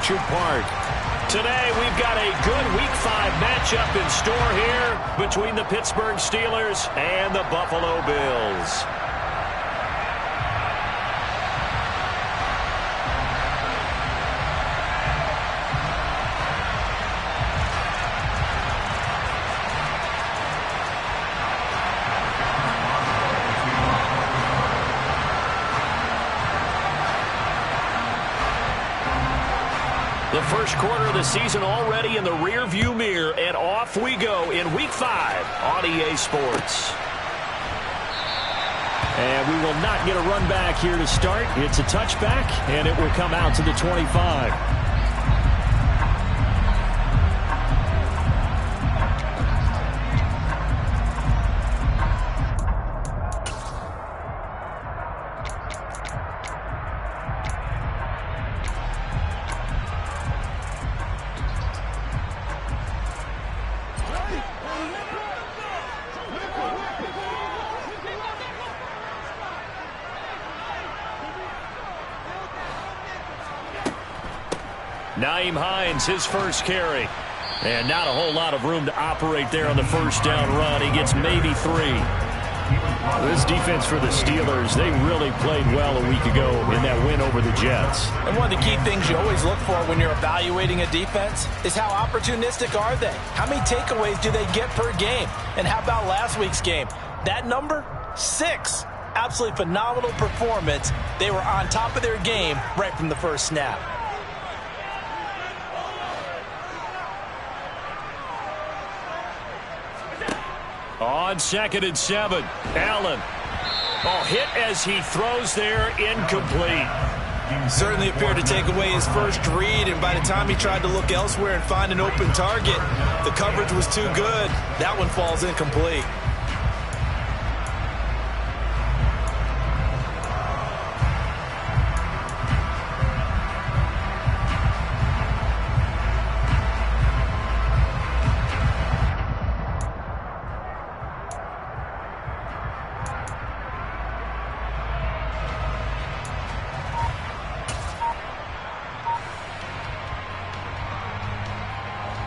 Orchard Park. Today, we've got a good Week 5 matchup in store here between the Pittsburgh Steelers and the Buffalo Bills. The first quarter of the season already in the rear-view mirror, and off we go in Week 5 on EA Sports. And we will not get a run back here to start. It's a touchback, and it will come out to the 25. Nyheim Hines, his first carry. And not a whole lot of room to operate there on the first down run. He gets maybe 3. This defense for the Steelers, they really played well a week ago in that win over the Jets. And one of the key things you always look for when you're evaluating a defense is how opportunistic are they? How many takeaways do they get per game? And how about last week's game? That number? 6. Absolutely phenomenal performance. They were on top of their game right from the first snap. On 2nd and 7, Allen. Oh, hit as he throws there, incomplete. Certainly appeared to take away his first read, and by the time he tried to look elsewhere and find an open target, the coverage was too good. That one falls incomplete.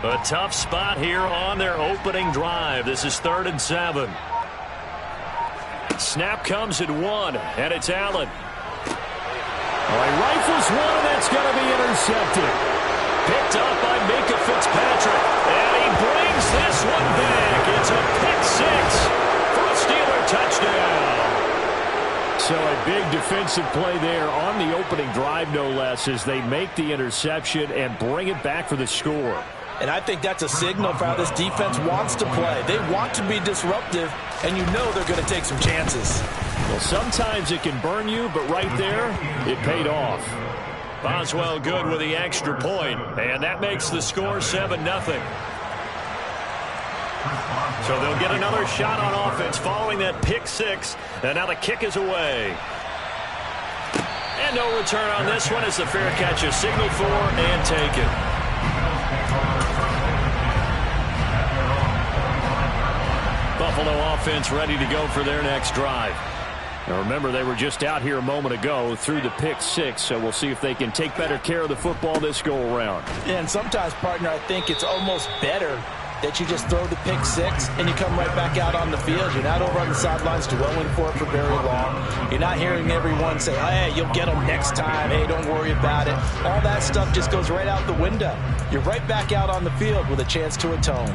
A tough spot here on their opening drive. This is 3rd and 7. Snap comes at 1, and it's Allen. Oh, he rifles one, and that's going to be intercepted. Picked up by Minkah Fitzpatrick, and he brings this one back. It's a pick 6 for a Steeler touchdown. So a big defensive play there on the opening drive, no less, as they make the interception and bring it back for the score. And I think that's a signal for how this defense wants to play. They want to be disruptive, and you know they're going to take some chances. Well, sometimes it can burn you, but right there, it paid off. Boswell good with the extra point, and that makes the score 7-0. So they'll get another shot on offense following that pick 6, and now the kick is away. And no return on this one as the fair catch is signaled for and taken. Buffalo offense ready to go for their next drive. Now remember, they were just out here a moment ago through the pick 6, so we'll see if they can take better care of the football this go-around. Yeah, and sometimes, partner, I think it's almost better that you just throw the pick 6 and you come right back out on the field. You're not over on the sidelines dwelling for it for very long. You're not hearing everyone say, hey, you'll get them next time. Hey, don't worry about it. All that stuff just goes right out the window. You're right back out on the field with a chance to atone.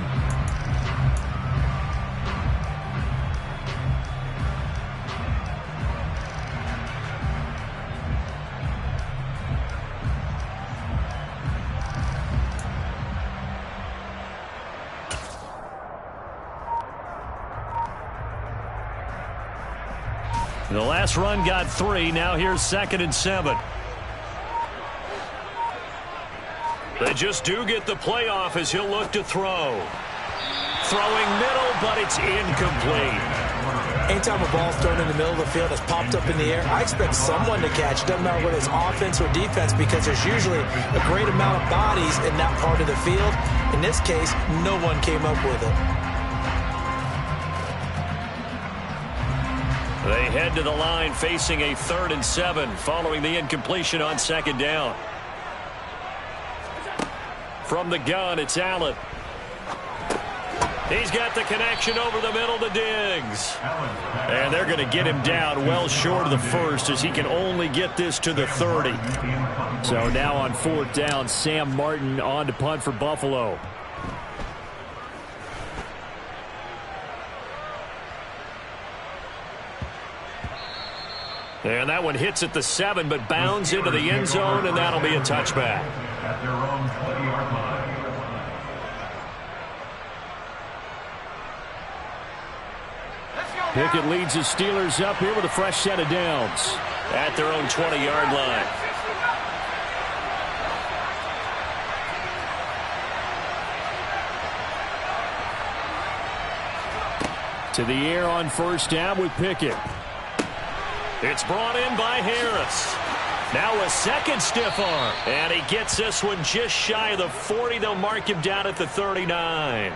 The last run got 3. Now here's 2nd and 7. They just do get the play off as he'll look to throw. Throwing middle, but it's incomplete. Anytime a ball's thrown in the middle of the field that's popped up in the air, I expect someone to catch. It doesn't matter whether it's offense or defense, because there's usually a great amount of bodies in that part of the field. In this case, no one came up with it. They head to the line facing a 3rd and 7 following the incompletion on 2nd down. From the gun, it's Allen. He's got the connection over the middle to Diggs. And they're going to get him down well short of the first as he can only get this to the 30. So now on 4th down, Sam Martin on to punt for Buffalo. And that one hits at the 7, but bounds into the end zone, and that'll be a touchback. At their own 20-yard line. Pickett leads the Steelers up here with a fresh set of downs. At their own 20-yard line. To the air on 1st down with Pickett. It's brought in by Harris. Now a second stiff arm. And he gets this one just shy of the 40. They'll mark him down at the 39.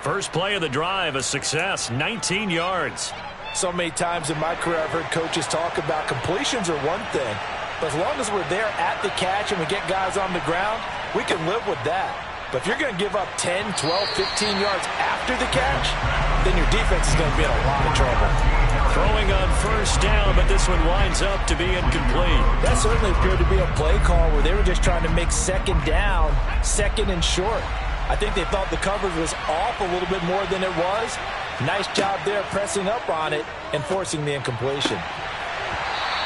First play of the drive, a success, 19 yards. So many times in my career I've heard coaches talk about completions are one thing. But as long as we're there at the catch and we get guys on the ground, we can live with that. But if you're going to give up 10, 12, 15 yards after the catch, then your defense is going to be in a lot of trouble. Throwing on 1st down, but this one winds up to be incomplete. That certainly appeared to be a play call where they were just trying to make 2nd down, 2nd and short. I think they thought the coverage was off a little bit more than it was. Nice job there pressing up on it and forcing the incompletion.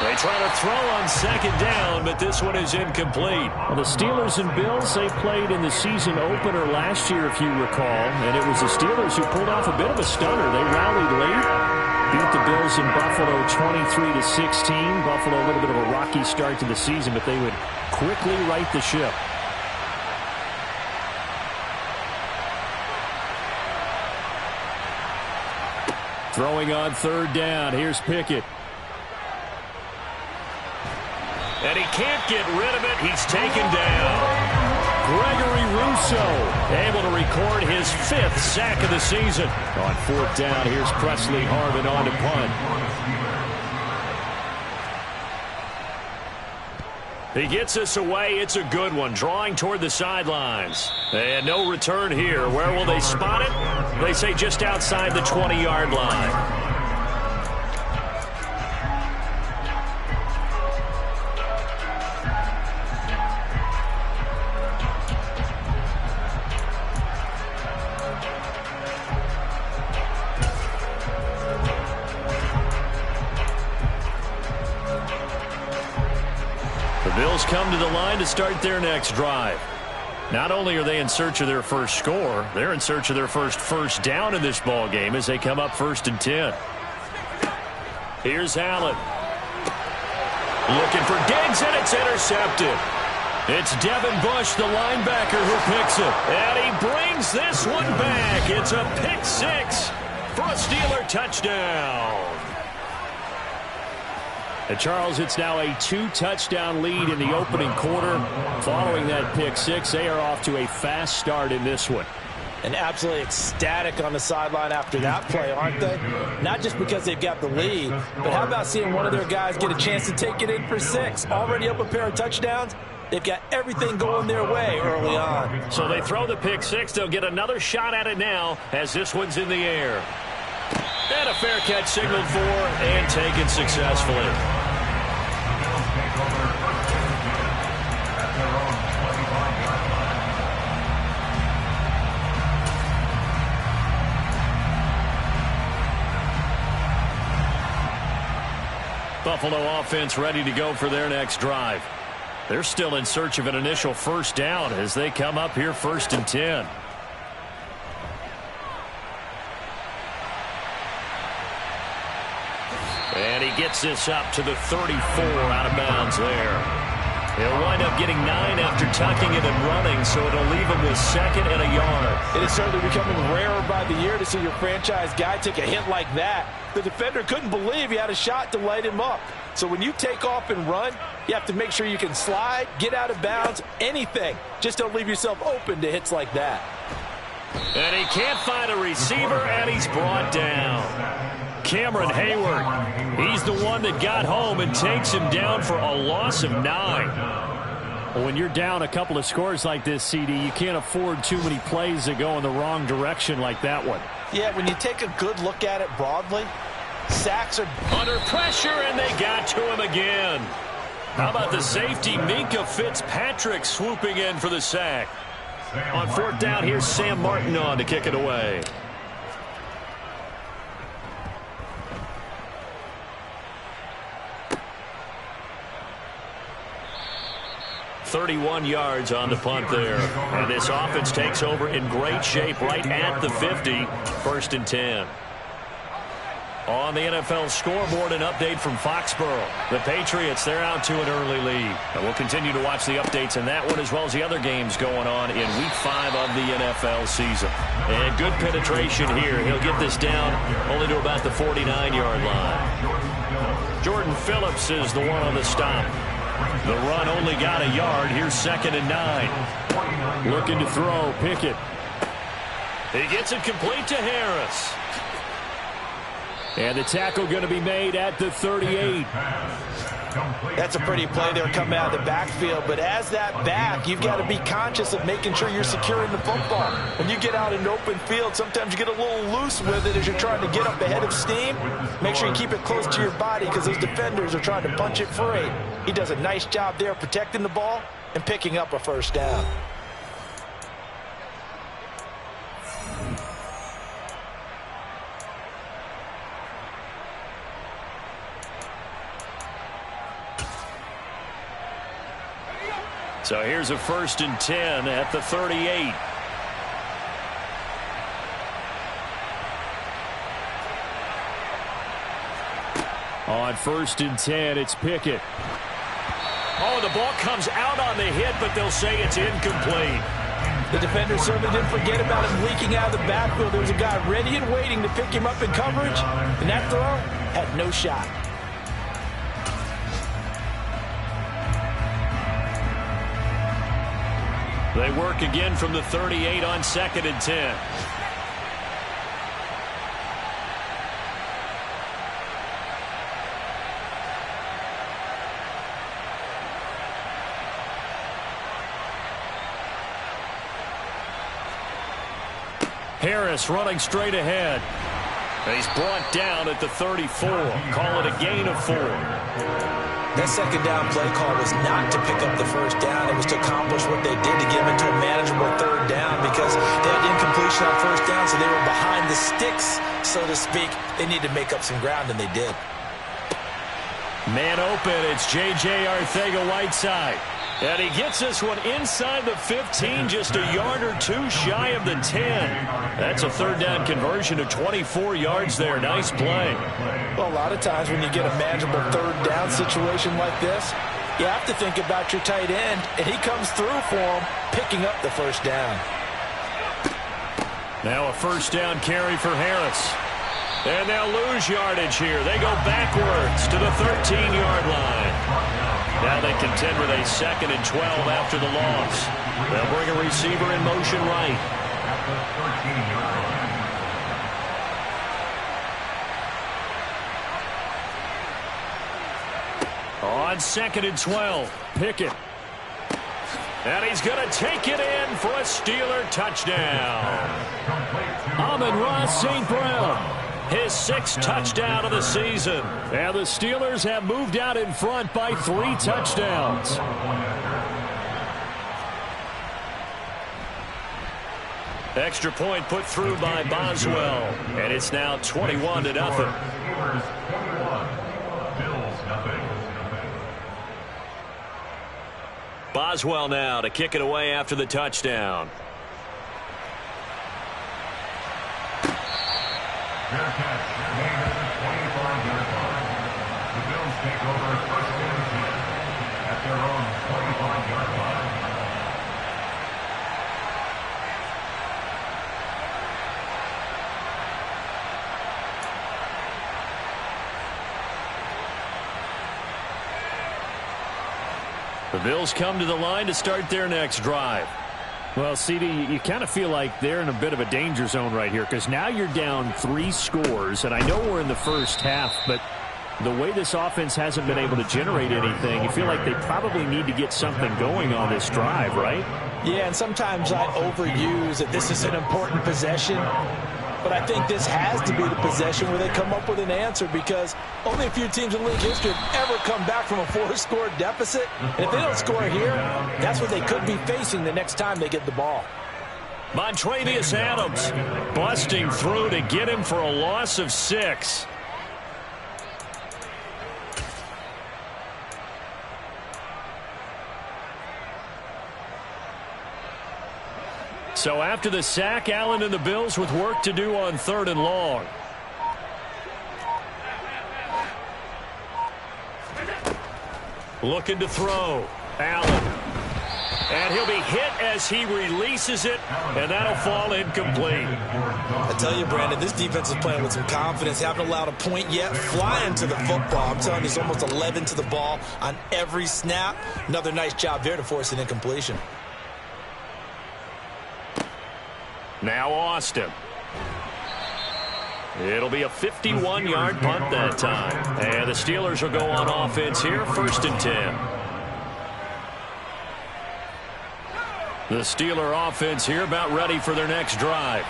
They try to throw on 2nd down, but this one is incomplete. Well, the Steelers and Bills, they played in the season opener last year, if you recall, and it was the Steelers who pulled off a bit of a stunner. They rallied late, beat the Bills in Buffalo 23-16. Buffalo a little bit of a rocky start to the season, but they would quickly right the ship. Throwing on 3rd down. Here's Pickett. And he can't get rid of it. He's taken down. Gregory Rousseau able to record his 5th sack of the season. On 4th down, here's Presley Harvin on to punt. He gets us away. It's a good one. Drawing toward the sidelines. And no return here. Where will they spot it? They say just outside the 20-yard line. Bills come to the line to start their next drive. Not only are they in search of their first score, they're in search of their first down in this ball game as they come up 1st and 10. Here's Allen. Looking for Diggs, and it's intercepted. It's Devin Bush, the linebacker, who picks it. And he brings this one back. It's a pick 6 for a Steeler touchdown. And Charles, it's now a 2-touchdown lead in the opening quarter. Following that pick 6, they are off to a fast start in this one. And absolutely ecstatic on the sideline after that play, aren't they? Not just because they've got the lead, but how about seeing one of their guys get a chance to take it in for 6? Already up a pair of touchdowns. They've got everything going their way early on. So they throw the pick 6. They'll get another shot at it now as this one's in the air. And a fair catch signaled for and taken successfully. Buffalo offense ready to go for their next drive. They're still in search of an initial 1st down as they come up here 1st and 10. And he gets this up to the 34, out of bounds there. He'll wind up getting 9 after tucking it and running, so it'll leave him with 2nd and a yard. It is certainly becoming rarer by the year to see your franchise guy take a hit like that. The defender couldn't believe he had a shot to light him up. So when you take off and run, you have to make sure you can slide, get out of bounds, anything. Just don't leave yourself open to hits like that. And he can't find a receiver, and he's brought down. Cameron Hayward, he's the one that got home and takes him down for a loss of 9. Well, when you're down a couple of scores like this, CD, you can't afford too many plays that go in the wrong direction like that one. Yeah, when you take a good look at it broadly, sacks are under pressure, and they got to him again. How about the safety, Minkah Fitzpatrick, swooping in for the sack. On fourth down, here's Sam Martin on to kick it away. .31 yards on the punt there. And this offense takes over in great shape right at the 50. 1st and 10. On the NFL scoreboard, an update from Foxborough. The Patriots, they're out to an early lead. And we'll continue to watch the updates in that one as well as the other games going on in Week 5 of the NFL season. And good penetration here. He'll get this down only to about the 49-yard line. Jordan Phillips is the one on the stop. The run only got a yard. Here's 2nd and 9. Looking to throw. Pickett. He gets it complete to Harris. And the tackle going to be made at the 38. That's a pretty play there coming out of the backfield. But as that back, you've got to be conscious of making sure you're securing the football. When you get out in open field, sometimes you get a little loose with it as you're trying to get up ahead of steam. Make sure you keep it close to your body because those defenders are trying to punch it free. He does a nice job there protecting the ball and picking up a 1st down. So here's a 1st and 10 at the 38. On 1st and 10, it's Pickett. Oh, the ball comes out on the hit, but they'll say it's incomplete. The defender certainly didn't forget about him leaking out of the backfield. There was a guy ready and waiting to pick him up in coverage, and that throw had no shot. They work again from the 38 on 2nd and 10. Harris running straight ahead. He's brought down at the 34. Call it a gain of 4. That 2nd down play call was not to pick up the 1st down. It was to accomplish what they did to get them into a manageable 3rd down because they had incompletion on 1st down, so they were behind the sticks, so to speak. They need to make up some ground, and they did. Man open, it's J.J. Arcega-Whiteside. And he gets this one inside the 15, just a yard or two shy of the 10. That's a 3rd down conversion of 24 yards there. Nice play. Well, a lot of times when you get a manageable 3rd down situation like this, you have to think about your tight end, and he comes through for him, picking up the 1st down. Now a 1st down carry for Harris. And they'll lose yardage here. They go backwards to the 13-yard line. Now they contend with a 2nd and 12 after the loss. They'll bring a receiver in motion right. On 2nd and 12, Pickett. And he's going to take it in for a Steeler touchdown. Amon-Ra St. Brown. His 6th touchdown of the season. And the Steelers have moved out in front by 3 touchdowns. Extra point put through by Boswell. And it's now 21-0. Boswell now to kick it away after the touchdown. Fair catch made at the 25-yard line. The Bills take over 1st and 10 at their own 25-yard line. The Bills come to the line to start their next drive. Well, CD, you kind of feel like they're in a bit of a danger zone right here because now you're down 3 scores, and I know we're in the 1st half, but The way this offense hasn't been able to generate anything, you feel like they probably need to get something going on this drive, right? Yeah, and sometimes I overuse that this is an important possession. But I think this has to be the possession where they come up with an answer, because only a few teams in league history have ever come back from a 4-score deficit. And if they don't score here, that's what they could be facing the next time they get the ball. Montravius Adams busting through to get him for a loss of 6. So after the sack, Allen and the Bills with work to do on 3rd and long. Looking to throw. Allen. And he'll be hit as he releases it, and that'll fall incomplete. I tell you, Brandon, this defense is playing with some confidence. Haven't allowed a point yet. Flying to the football. I'm telling you, it's almost 11 to the ball on every snap. Another nice job there to force an incompletion. Now Austin. It'll be a 51-yard punt that time. And the Steelers will go on offense here, 1st and 10. The Steeler offense here about ready for their next drive.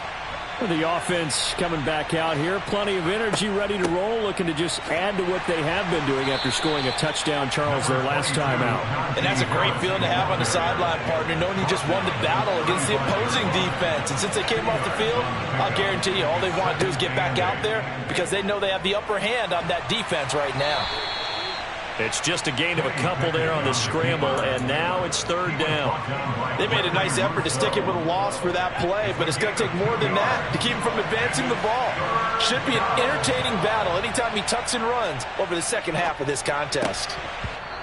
The offense coming back out here. Plenty of energy, ready to roll, looking to just add to what they have been doing after scoring a touchdown, Charles, their last time out. And that's a great feeling to have on the sideline, partner, knowing you just won the battle against the opposing defense. And since they came off the field, I'll guarantee you all they want to do is get back out there, because they know they have the upper hand on that defense right now. It's just a gain of a couple there on the scramble, and now it's 3rd down. They made a nice effort to stick it with a loss for that play, but it's going to take more than that to keep him from advancing the ball. Should be an entertaining battle anytime he tucks and runs over the second half of this contest.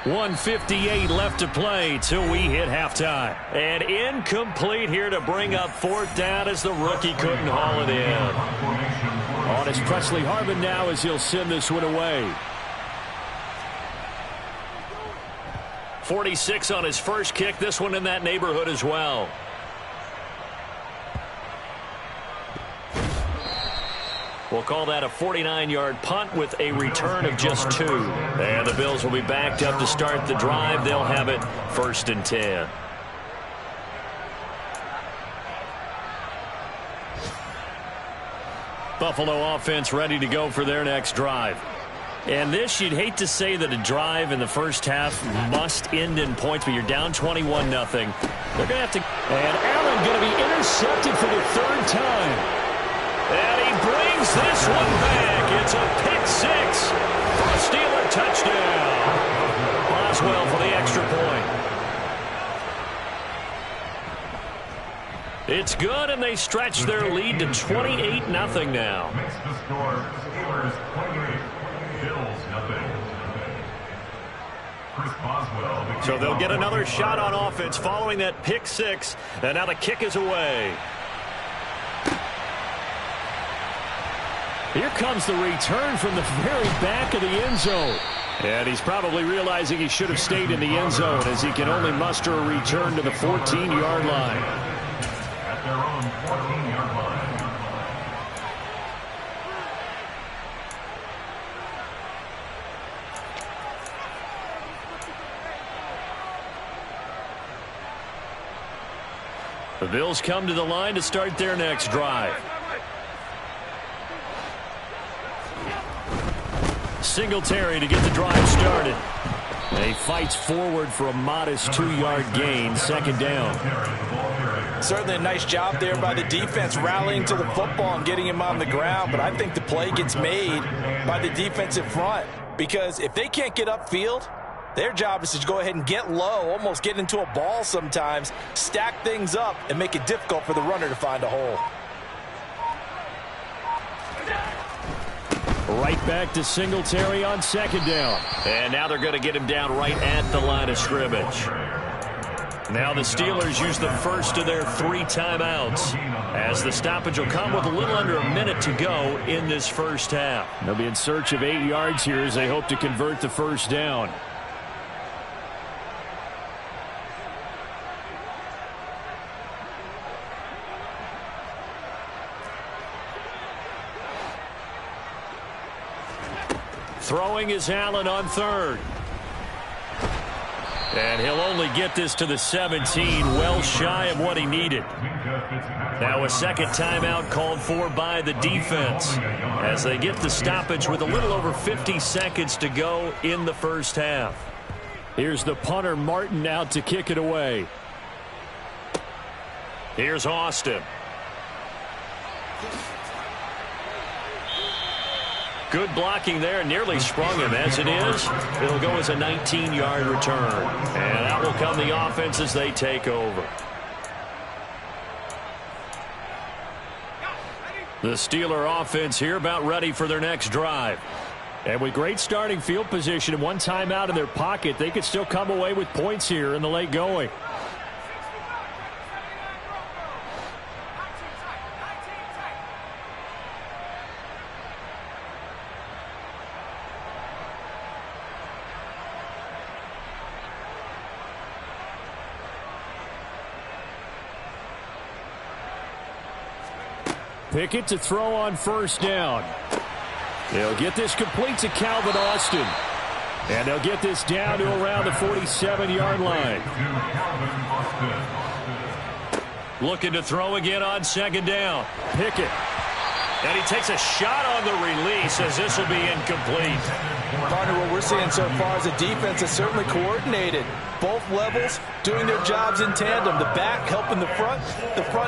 1:58 left to play till we hit halftime. And incomplete here to bring up 4th down as the rookie couldn't haul it in. On is Presley Harvin now as he'll send this one away. 46 on his first kick. This one in that neighborhood as well. We'll call that a 49-yard punt with a return of just 2. And the Bills will be backed up to start the drive. They'll have it 1st and 10. Buffalo offense ready to go for their next drive. And this, you'd hate to say that a drive in the first half must end in points, but you're down 21-0. They're going to have to... And Allen going to be intercepted for the 3rd time. And he brings this one back. It's a pick 6 for a Steeler touchdown. Boswell for the extra point. It's good, and they stretch their lead to 28-0 now. Makes the score Steelers 28. Chris Boswell. So they'll get another shot on offense following that pick 6, and now the kick is away. Here comes the return from the very back of the end zone. And he's probably realizing he should have stayed in the end zone, as he can only muster a return to the 14-yard line. At their own 14-yard line. The Bills come to the line to start their next drive. Singletary to get the drive started. And he fights forward for a modest 2-yard gain, 2nd down. Certainly a nice job there by the defense, rallying to the football and getting him on the ground. But I think the play gets made by the defensive front, because if they can't get upfield, their job is to go ahead and get low, almost get into a ball sometimes, stack things up, and make it difficult for the runner to find a hole. Right back to Singletary on 2nd down. And now they're going to get him down right at the line of scrimmage. Now the Steelers use the first of their 3 timeouts, as the stoppage will come with a little under a minute to go in this first half. They'll be in search of 8 yards here as they hope to convert the 1st down. Throwing is Allen on third. And he'll only get this to the 17, well shy of what he needed. Now a second timeout called for by the defense as they get the stoppage with a little over 50 seconds to go in the first half. Here's the punter, Martin, out to kick it away. Here's Austin. Good blocking there, nearly sprung him. As it is, it'll go as a 19-yard return. And out will come the offense as they take over. The Steeler offense here about ready for their next drive. And with great starting field position and one timeout in their pocket, they could still come away with points here in the late going. Pickett to throw on first down. They'll get this complete to Calvin Austin. And they'll get this down to around the 47-yard line. Looking to throw again on second down. Pickett. And he takes a shot on the release as this will be incomplete. Partner, what we're seeing so far is a defense that's certainly coordinated. Both levels doing their jobs in tandem. The back helping the front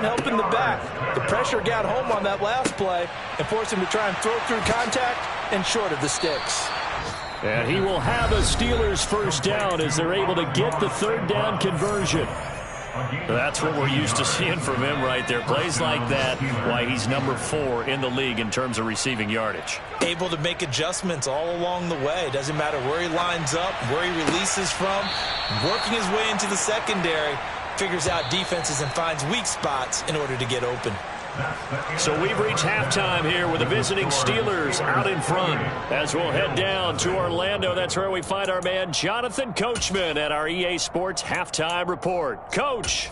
helping the back. The pressure got home on that last play and forced him to try and throw through contact and short of the sticks. And he will have a Steelers first down as they're able to get the third down conversion. That's what we're used to seeing from him right there. Plays like that, why he's number 4 in the league in terms of receiving yardage. Able to make adjustments all along the way. Doesn't matter where he lines up, where he releases from. Working his way into the secondary, figures out defenses and finds weak spots in order to get open. So we've reached halftime here with the visiting Steelers out in front. As we'll head down to Orlando, that's where we find our man Jonathan Coachman at our EA Sports Halftime Report. Coach.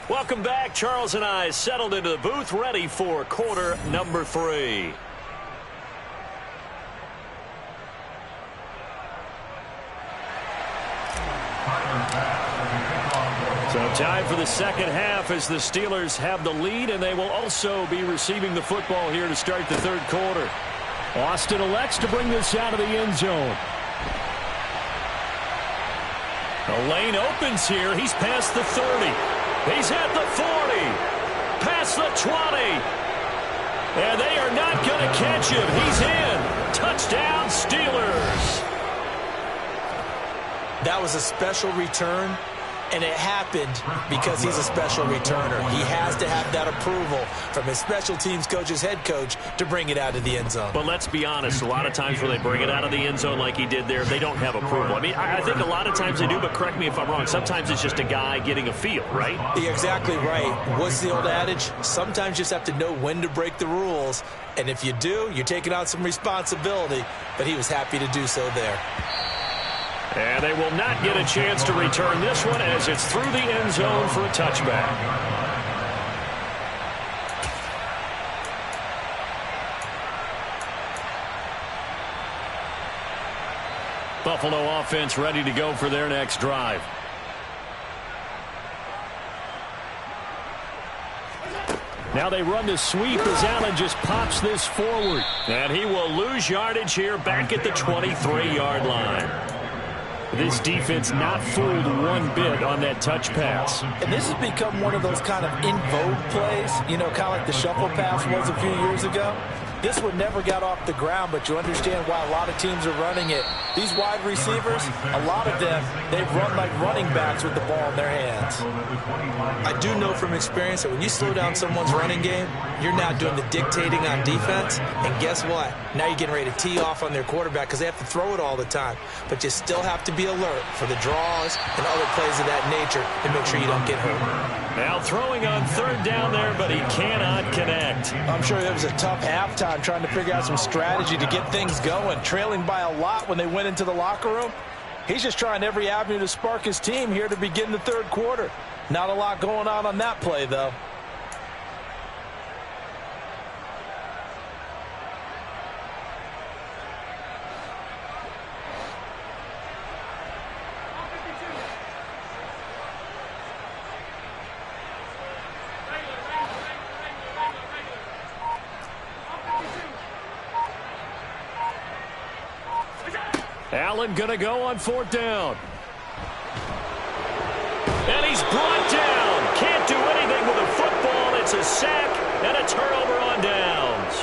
Welcome back. Charles and I settled into the booth ready for quarter number 3. So time for the second half as the Steelers have the lead, and they will also be receiving the football here to start the third quarter. Austin elects to bring this out of the end zone. The lane opens here. He's past the 30. He's at the 40. Past the 20. And they are not going to catch him. He's in. Touchdown, Steelers. That was a special return. And it happened because he's a special returner. He has to have that approval from his special teams coach's head coach to bring it out of the end zone. But let's be honest, a lot of times when they bring it out of the end zone like he did there, they don't have approval. I mean, I think a lot of times they do, but correct me if I'm wrong. Sometimes it's just a guy getting a feel, right? You're exactly right. What's the old adage? Sometimes you just have to know when to break the rules. And if you do, you're taking on some responsibility. But he was happy to do so there. And they will not get a chance to return this one as it's through the end zone for a touchback. Buffalo offense ready to go for their next drive. Now they run the sweep as Allen just pops this forward. And he will lose yardage here back at the 23-yard line. This defense not fooled one bit on that touch pass. And this has become one of those kind of in vogue plays, you know, kind of like the shuffle pass was a few years ago. This one never got off the ground, but you understand why a lot of teams are running it. These wide receivers, a lot of them, they run like running backs with the ball in their hands. I do know from experience that when you slow down someone's running game, you're now doing the dictating on defense. And guess what? Now you're getting ready to tee off on their quarterback because they have to throw it all the time. But you still have to be alert for the draws and other plays of that nature to make sure you don't get hurt. Now throwing on third down there, but he cannot connect. I'm sure it was a tough halftime trying to figure out some strategy to get things going. Trailing by a lot when they went into the locker room. He's just trying every avenue to spark his team here to begin the third quarter. Not a lot going on that play, though. Allen going to go on 4th down. And he's brought down. Can't do anything with a football. It's a sack and a turnover on downs.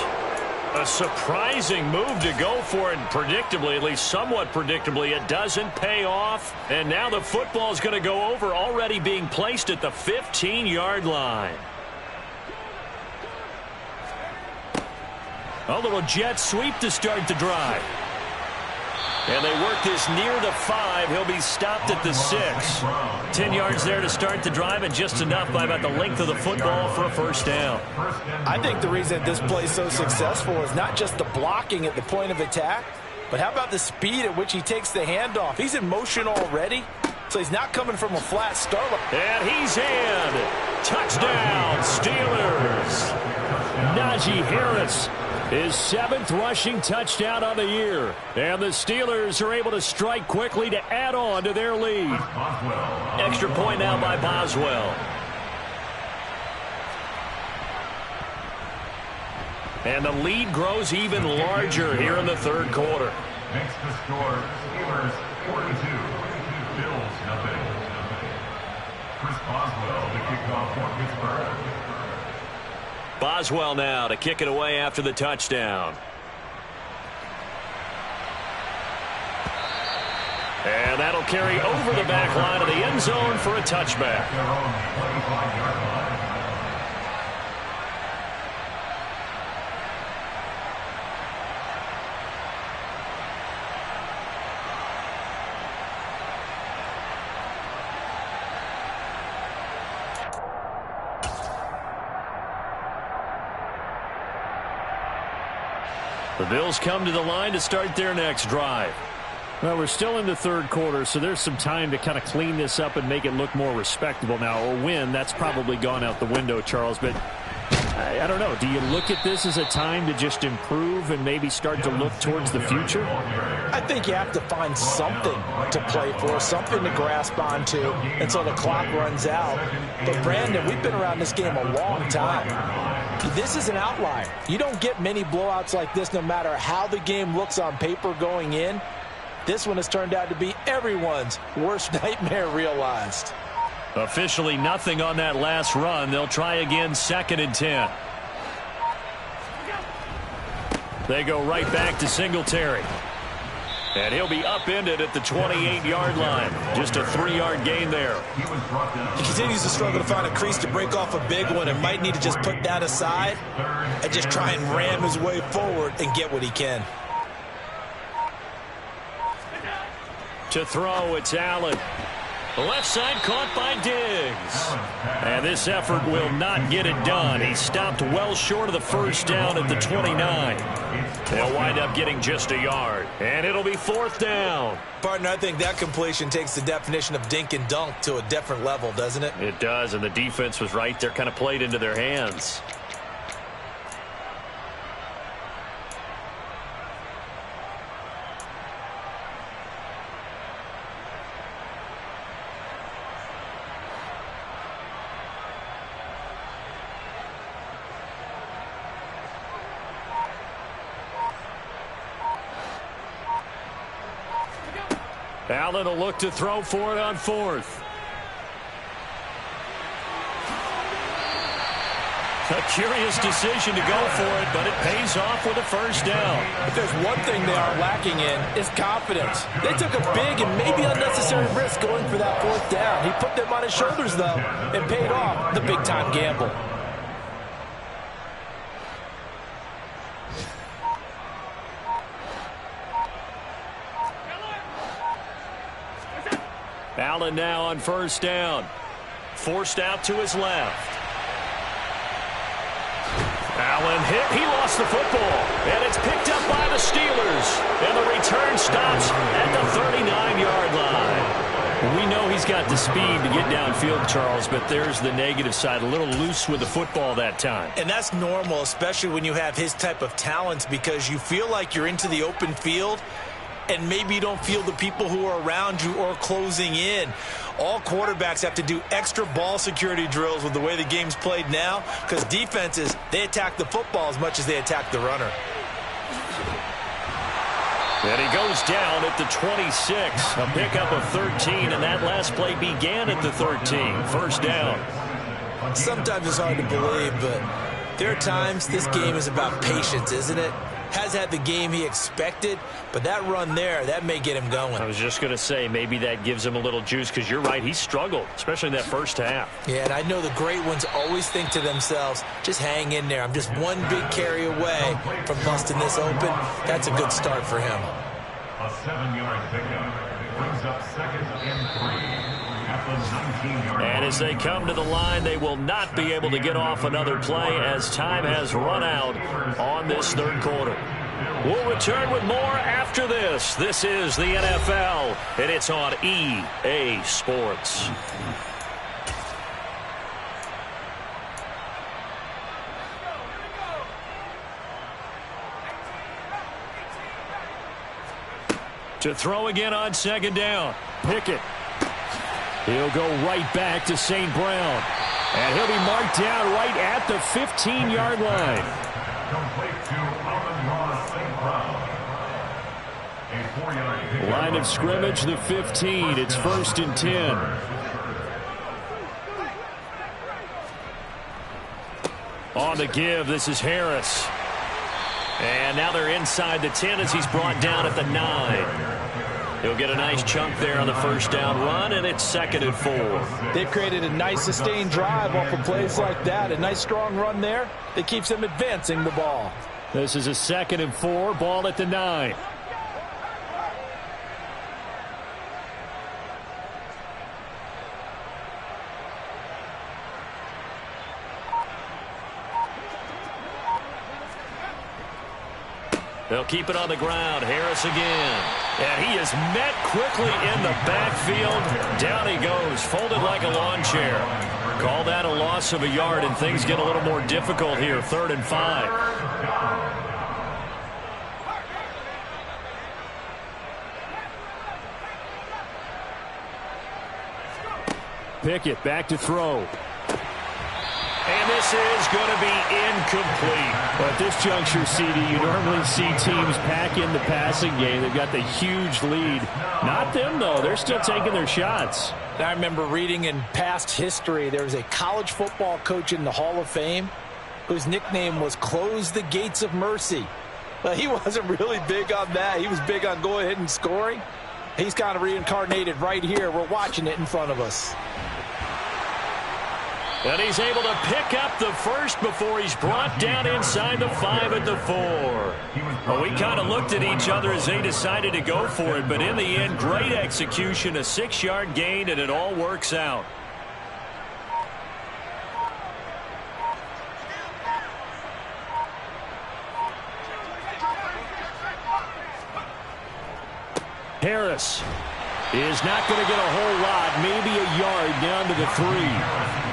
A surprising move to go for it, and predictably, at least somewhat predictably, it doesn't pay off. And now the football is going to go over, already being placed at the 15-yard line. A little jet sweep to start the drive. And they work this near the 5. He'll be stopped at the 6. 10 yards there to start the drive, and just enough by about the length of the football for a 1st down. I think the reason this play is so successful is not just the blocking at the point of attack, but how about the speed at which he takes the handoff? He's in motion already, so he's not coming from a flat start. And he's in. Touchdown, Steelers. Najee Harris, his 7th rushing touchdown on the year. And the Steelers are able to strike quickly to add on to their lead. Extra point now by Boswell. And the lead grows even larger here in the 3rd quarter. Makes the score Steelers 42, Bills nothing. Chris Boswell to kick off for Pittsburgh. Boswell now to kick it away after the touchdown. And that'll carry over the back line of the end zone for a touchback. Their own 25-yard line. The Bills come to the line to start their next drive. Well, we're still in the 3rd quarter, so there's some time to kind of clean this up and make it look more respectable. Now, a win, that's probably gone out the window, Charles, but I don't know. Do you look at this as a time to just improve and maybe start to look towards the future? I think you have to find something to play for, something to grasp onto until the clock runs out. But, Brandon, we've been around this game a long time. This is an outlier. You don't get many blowouts like this no matter how the game looks on paper going in. This one has turned out to be everyone's worst nightmare realized. Officially nothing on that last run. They'll try again, 2nd and 10. They go right back to Singletary. And he'll be upended at the 28-yard line. Just a 3-yard gain there. He continues to struggle to find a crease to break off a big one and might need to just put that aside and just try and ram his way forward and get what he can. To throw, it's Allen. The left side caught by Diggs. And this effort will not get it done. He stopped well short of the 1st down at the 29. They'll wind up getting just a yard. And it'll be 4th down. Partner, I think that completion takes the definition of dink and dunk to a different level, doesn't it? It does, and the defense was right there, kind of played into their hands. Allen will look to throw for it on 4th. A curious decision to go for it, but it pays off with a 1st down. If there's one thing they are lacking in, it's confidence. They took a big and maybe unnecessary risk going for that 4th down. He put them on his shoulders, though, and paid off the big-time gamble. Allen now on 1st down. Forced out to his left. Allen hit. He lost the football. And it's picked up by the Steelers. And the return stops at the 39-yard line. We know he's got the speed to get downfield, Charles, but there's the negative side. A little loose with the football that time. And that's normal, especially when you have his type of talents, because you feel like you're into the open field and maybe you don't feel the people who are around you or closing in. All quarterbacks have to do extra ball security drills with the way the game's played now, because defenses, they attack the football as much as they attack the runner. And he goes down at the 26. A pickup of 13, and that last play began at the 13. First down. Sometimes it's hard to believe, but there are times this game is about patience, isn't it? Has had the game he expected, but that run there, that may get him going. I was just going to say, maybe that gives him a little juice, because you're right, he struggled, especially in that first half. Yeah, and I know the great ones always think to themselves, just hang in there. I'm just one big carry away from busting this open. That's a good start for him. A 7-yard pickup brings up 2nd and 3. And as they come to the line, they will not be able to get off another play as time has run out on this third quarter. We'll return with more after this. This is the NFL, and it's on EA Sports. To throw again on second down. Pickett. He'll go right back to St. Brown. And he'll be marked down right at the 15-yard line. Complete to Amon-Ra St. Brown. A 4-yard pickup. Line of scrimmage, the 15. It's 1st and 10. On the give, this is Harris. And now they're inside the 10 as he's brought down at the 9. He'll get a nice chunk there on the first down run, and it's 2nd and 4. They've created a nice sustained drive off of plays like that. A nice strong run there that keeps them advancing the ball. This is a 2nd and 4, ball at the 9. They'll keep it on the ground. Harris again. And he is met quickly in the backfield. Down he goes, folded like a lawn chair. Call that a loss of a yard, and things get a little more difficult here. 3rd and 5. Pickett back to throw. And this is going to be incomplete. But at this juncture, CD, you normally see teams pack in the passing game. They've got the huge lead. Not them, though. They're still taking their shots. I remember reading in past history, there was a college football coach in the Hall of Fame whose nickname was Close the Gates of Mercy. Well, he wasn't really big on that. He was big on going ahead and scoring. He's kind of reincarnated right here. We're watching it in front of us. And he's able to pick up the first before he's brought down inside the 5 at the 4. Well, we kind of looked at each other as they decided to go for it, but in the end, great execution, a 6-yard gain, and it all works out. Harris is not going to get a whole lot, maybe a yard down to the 3.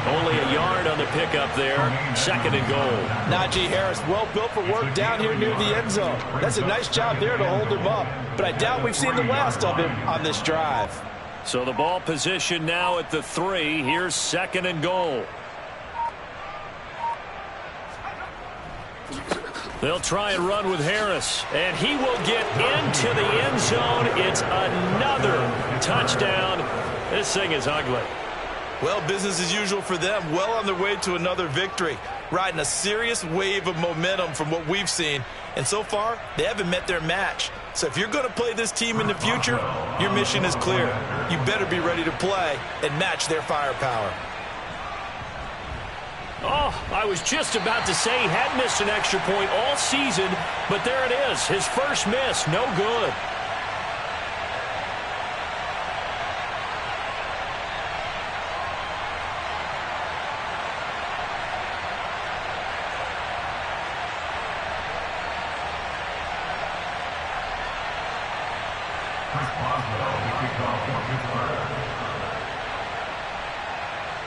Only a yard on the pickup there. 2nd and goal. Najee Harris, well built for work down here near the end zone. That's a nice job there to hold him up. But I doubt we've seen the last of him on this drive. So the ball position now at the 3. Here's 2nd and goal. They'll try and run with Harris, and he will get into the end zone. It's another touchdown. This thing is ugly. Well, business as usual for them. Well on their way to another victory. Riding a serious wave of momentum from what we've seen. And so far, they haven't met their match. So if you're going to play this team in the future, your mission is clear. You better be ready to play and match their firepower. Oh, I was just about to say he had missed an extra point all season, but there it is. His first miss, no good.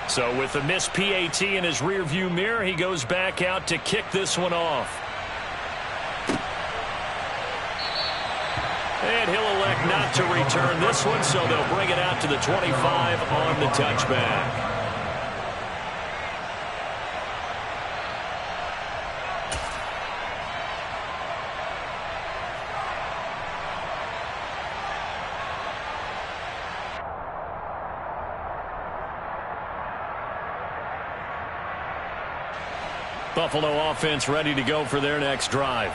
So with the missed PAT in his rearview mirror, he goes back out to kick this one off. And he'll elect not to return this one, so they'll bring it out to the 25 on the touchback. Buffalo offense ready to go for their next drive.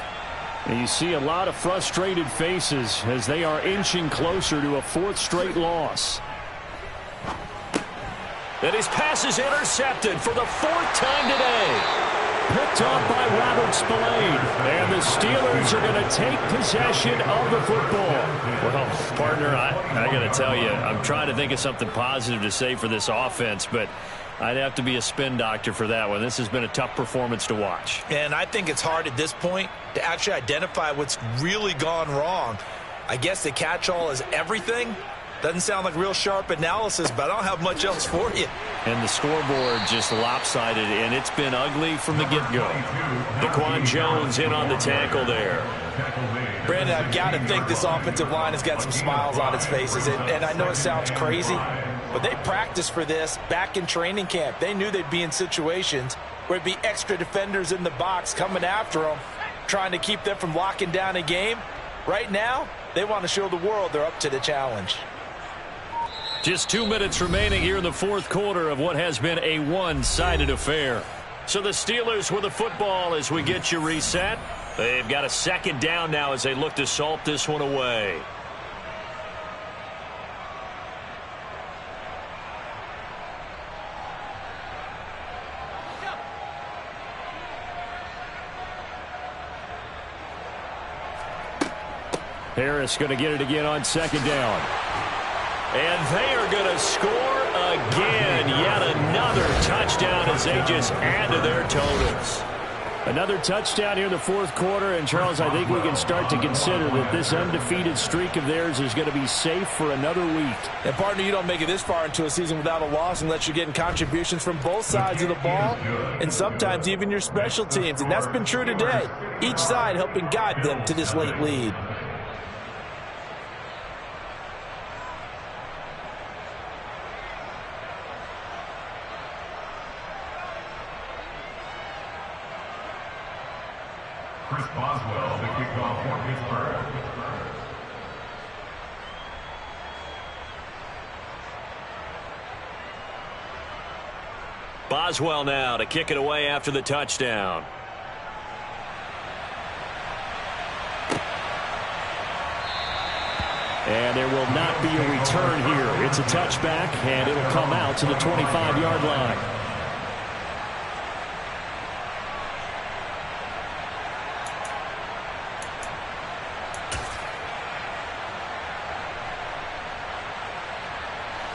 And you see a lot of frustrated faces as they are inching closer to a fourth straight loss. And his pass is intercepted for the fourth time today. Picked off by Robert Spillane. And the Steelers are going to take possession of the football. Well, partner, I got to tell you, I'm trying to think of something positive to say for this offense, but I'd have to be a spin doctor for that one. This has been a tough performance to watch. And I think it's hard at this point to actually identify what's really gone wrong. I guess the catch-all is everything. Doesn't sound like real sharp analysis, but I don't have much else for you. And the scoreboard just lopsided, and it's been ugly from the get-go. Daquan Jones in on the tackle there. Brandon, I've got to think this offensive line has got some smiles on its faces. And I know it sounds crazy, but they practiced for this back in training camp. They knew they'd be in situations where it'd be extra defenders in the box coming after them, trying to keep them from locking down a game. Right now, they want to show the world they're up to the challenge. Just 2 minutes remaining here in the fourth quarter of what has been a one-sided affair. So the Steelers with the football as we get you reset. They've got a second down now as they look to salt this one away. Harris going to get it again on second down. And they are going to score again. Yet another touchdown as they just add to their totals. Another touchdown here in the fourth quarter. And, Charles, I think we can start to consider that this undefeated streak of theirs is going to be safe for another week. And, partner, you don't make it this far into a season without a loss unless you're getting contributions from both sides of the ball and sometimes even your special teams. And that's been true today. Each side helping guide them to this late lead. Chris Boswell, the kickoff for Pittsburgh. Boswell now to kick it away after the touchdown. And there will not be a return here. It's a touchback, and it'll come out to the 25-yard line.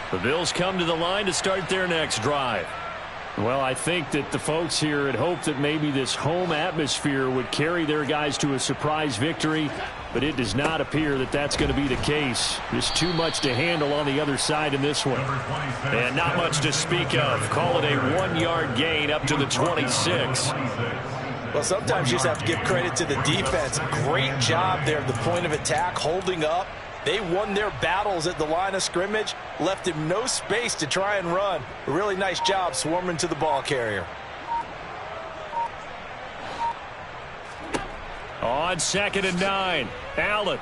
The Bills come to the line to start their next drive. Well, I think that the folks here had hoped that maybe this home atmosphere would carry their guys to a surprise victory, but it does not appear that that's going to be the case. There's too much to handle on the other side in this one. And not much to speak of. Call it a 1-yard gain up to the 26. Well, sometimes you just have to give credit to the defense. Great job there at the point of attack, holding up. They won their battles at the line of scrimmage, left him no space to try and run. A really nice job swarming to the ball carrier. On 2nd and 9, Allen.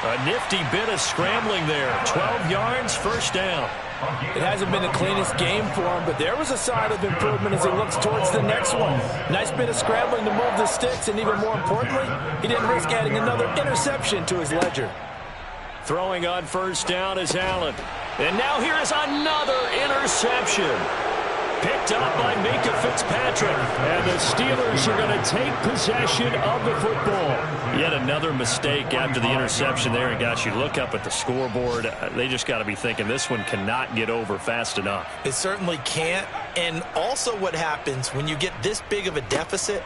A nifty bit of scrambling there. 12 yards, first down. It hasn't been the cleanest game for him, but there was a sign of improvement as he looks towards the next one. Nice bit of scrambling to move the sticks, and even more importantly, he didn't risk adding another interception to his ledger. Throwing on first down is Allen. And now here is another interception. Picked up by Minkah Fitzpatrick. And the Steelers are going to take possession of the football. Yet another mistake after the interception there. And, gosh, you look up at the scoreboard, they just got to be thinking this one cannot get over fast enough. It certainly can't. And also what happens when you get this big of a deficit,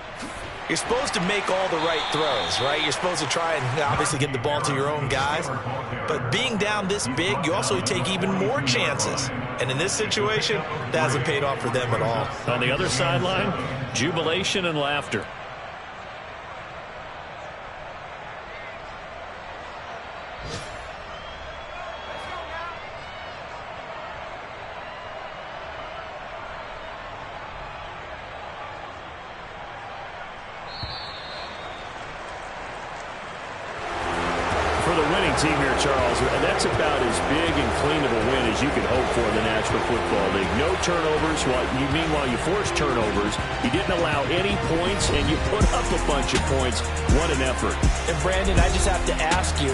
you're supposed to make all the right throws, right? You're supposed to try and obviously get the ball to your own guys. But being down this big, you also take even more chances. And in this situation, that hasn't paid off for them at all. On the other sideline, jubilation and laughter. For for the winning team here, Charles. And that's about as big and clean of a win as you could hope for in the National Football League. No turnovers. Meanwhile, you forced turnovers. You didn't allow any points, and you put up a bunch of points. What an effort. And, Brandon, I just have to ask you,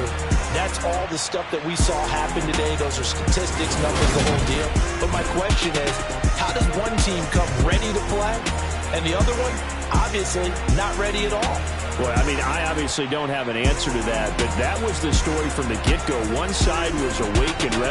that's all the stuff that we saw happen today. Those are statistics, numbers, the whole deal. But my question is, how does one team come ready to play, and the other one, obviously, not ready at all? Well, I mean, I obviously don't have an answer to that, but that was the story from the get-go. One side was awake and ready.